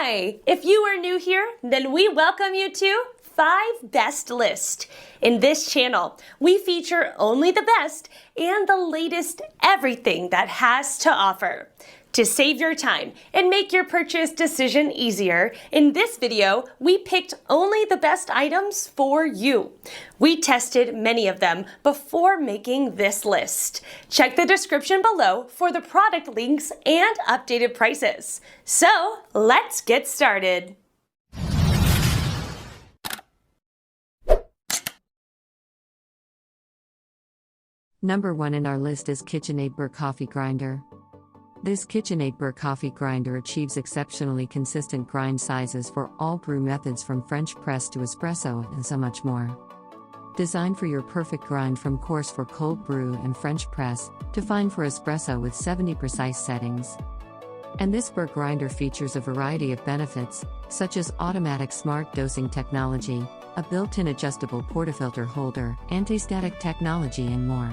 Hi! If you are new here, then we welcome you to 5 Best List. In this channel, we feature only the best and the latest everything that has to offer. To save your time and make your purchase decision easier, in this video, we picked only the best items for you. We tested many of them before making this list. Check the description below for the product links and updated prices. So, let's get started. Number 1 in our list is KitchenAid Burr Coffee Grinder. This KitchenAid Burr coffee grinder achieves exceptionally consistent grind sizes for all brew methods from French press to espresso and so much more. Designed for your perfect grind from coarse for cold brew and French press, to fine for espresso with 70 precise settings. And this Burr grinder features a variety of benefits, such as automatic smart dosing technology, a built-in adjustable portafilter holder, anti-static technology and more.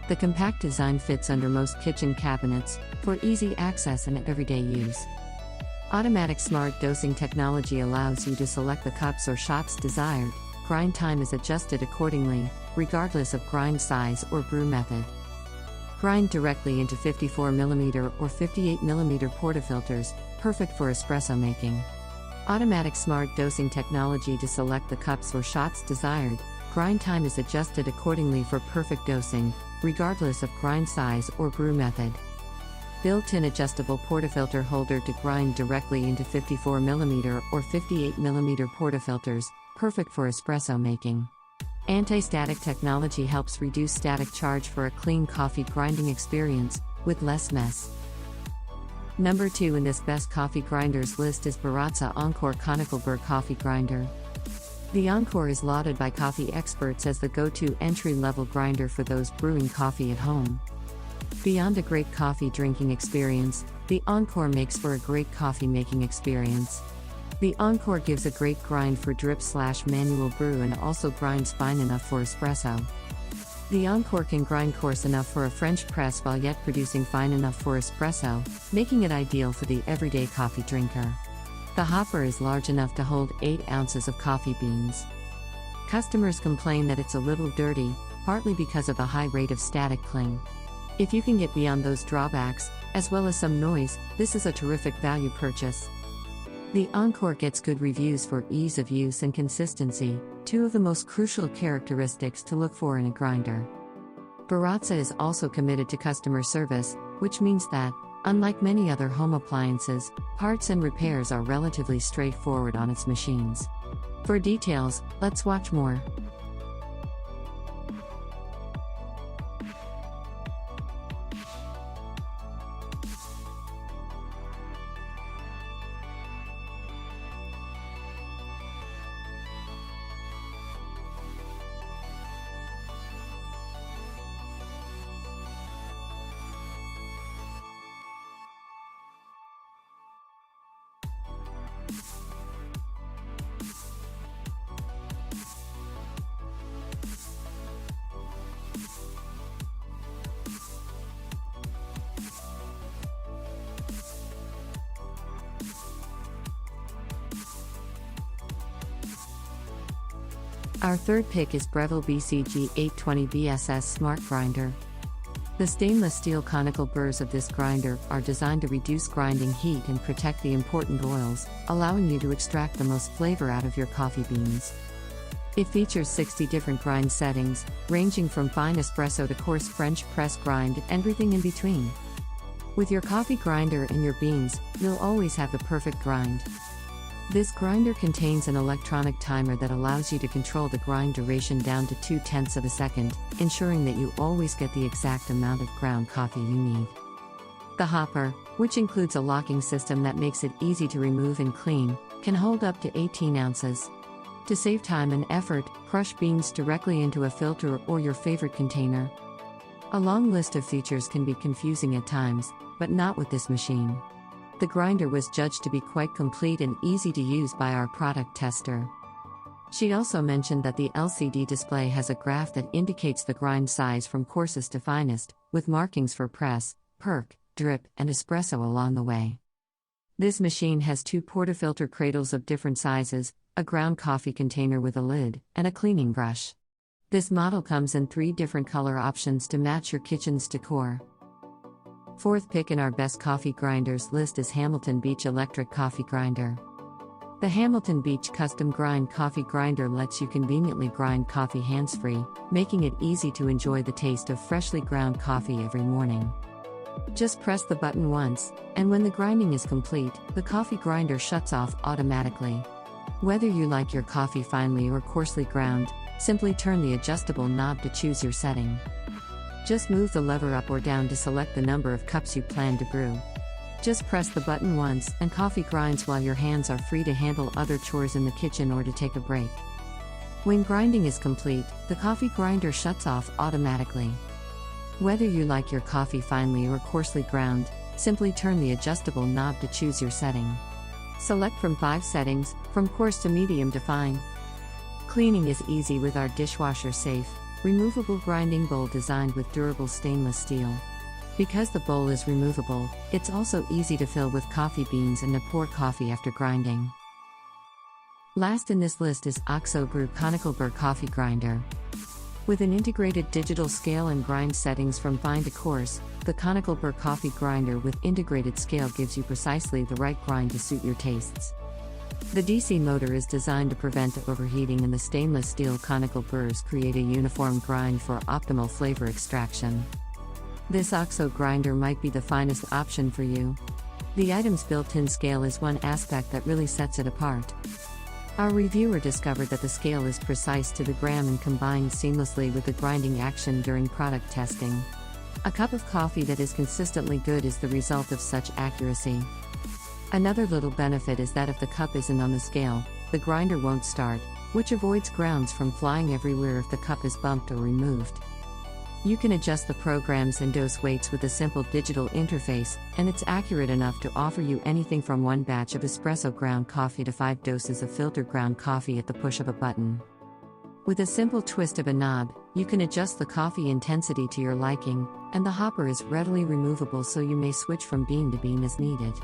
The compact design fits under most kitchen cabinets, for easy access and everyday use. Automatic smart dosing technology allows you to select the cups or shots desired. Grind time is adjusted accordingly, regardless of grind size or brew method. Grind directly into 54mm or 58mm portafilters, perfect for espresso making. Automatic smart dosing technology to select the cups or shots desired. Grind time is adjusted accordingly for perfect dosing, regardless of grind size or brew method. Built-in adjustable portafilter holder to grind directly into 54mm or 58mm portafilters, perfect for espresso making. Anti-static technology helps reduce static charge for a clean coffee grinding experience, with less mess. Number 2 in this best coffee grinders list is Baratza Encore Conical Burr Coffee Grinder. The Encore is lauded by coffee experts as the go-to entry-level grinder for those brewing coffee at home. Beyond a great coffee drinking experience, the Encore makes for a great coffee making experience. The Encore gives a great grind for drip/manual brew and also grinds fine enough for espresso. The Encore can grind coarse enough for a French press while yet producing fine enough for espresso, making it ideal for the everyday coffee drinker. The hopper is large enough to hold 8 ounces of coffee beans. Customers complain that it's a little dirty, partly because of the high rate of static cling. If you can get beyond those drawbacks, as well as some noise, this is a terrific value purchase. The Encore gets good reviews for ease of use and consistency, 2 of the most crucial characteristics to look for in a grinder. Baratza is also committed to customer service, which means that, unlike many other home appliances, parts and repairs are relatively straightforward on its machines. For details, let's watch more. Our third pick is Breville BCG 820 BSS Smart Grinder. The stainless steel conical burrs of this grinder are designed to reduce grinding heat and protect the important oils, allowing you to extract the most flavor out of your coffee beans. It features 60 different grind settings, ranging from fine espresso to coarse French press grind and everything in between. With your coffee grinder and your beans, you'll always have the perfect grind. This grinder contains an electronic timer that allows you to control the grind duration down to 0.2 of a second, ensuring that you always get the exact amount of ground coffee you need. The hopper, which includes a locking system that makes it easy to remove and clean, can hold up to 18 ounces. To save time and effort, crush beans directly into a filter or your favorite container. A long list of features can be confusing at times, but not with this machine. The grinder was judged to be quite complete and easy to use by our product tester. She also mentioned that the LCD display has a graph that indicates the grind size from coarsest to finest, with markings for press, perk, drip, and espresso along the way. This machine has two portafilter cradles of different sizes, a ground coffee container with a lid, and a cleaning brush. This model comes in 3 different color options to match your kitchen's decor. Fourth pick in our best coffee grinders list is Hamilton Beach Electric Coffee Grinder. The Hamilton Beach Custom Grind Coffee Grinder lets you conveniently grind coffee hands-free, making it easy to enjoy the taste of freshly ground coffee every morning. Just press the button once, and when the grinding is complete, the coffee grinder shuts off automatically. Whether you like your coffee finely or coarsely ground, simply turn the adjustable knob to choose your setting. Just move the lever up or down to select the number of cups you plan to brew. Just press the button once, and coffee grinds while your hands are free to handle other chores in the kitchen or to take a break. When grinding is complete, the coffee grinder shuts off automatically. Whether you like your coffee finely or coarsely ground, simply turn the adjustable knob to choose your setting. Select from 5 settings, from coarse to medium to fine. Cleaning is easy with our dishwasher-safe, removable grinding bowl designed with durable stainless steel. Because the bowl is removable, it's also easy to fill with coffee beans and to pour coffee after grinding. Last in this list is OXO Group Conical Burr Coffee Grinder. With an integrated digital scale and grind settings from fine to coarse, the Conical Burr Coffee Grinder with integrated scale gives you precisely the right grind to suit your tastes. The DC motor is designed to prevent overheating, and the stainless steel conical burrs create a uniform grind for optimal flavor extraction. This OXO grinder might be the finest option for you. The item's built-in scale is one aspect that really sets it apart. Our reviewer discovered that the scale is precise to the gram and combined seamlessly with the grinding action during product testing. A cup of coffee that is consistently good is the result of such accuracy. Another little benefit is that if the cup isn't on the scale, the grinder won't start, which avoids grounds from flying everywhere if the cup is bumped or removed. You can adjust the programs and dose weights with a simple digital interface, and it's accurate enough to offer you anything from 1 batch of espresso ground coffee to 5 doses of filtered ground coffee at the push of a button. With a simple twist of a knob, you can adjust the coffee intensity to your liking, and the hopper is readily removable so you may switch from bean to bean as needed.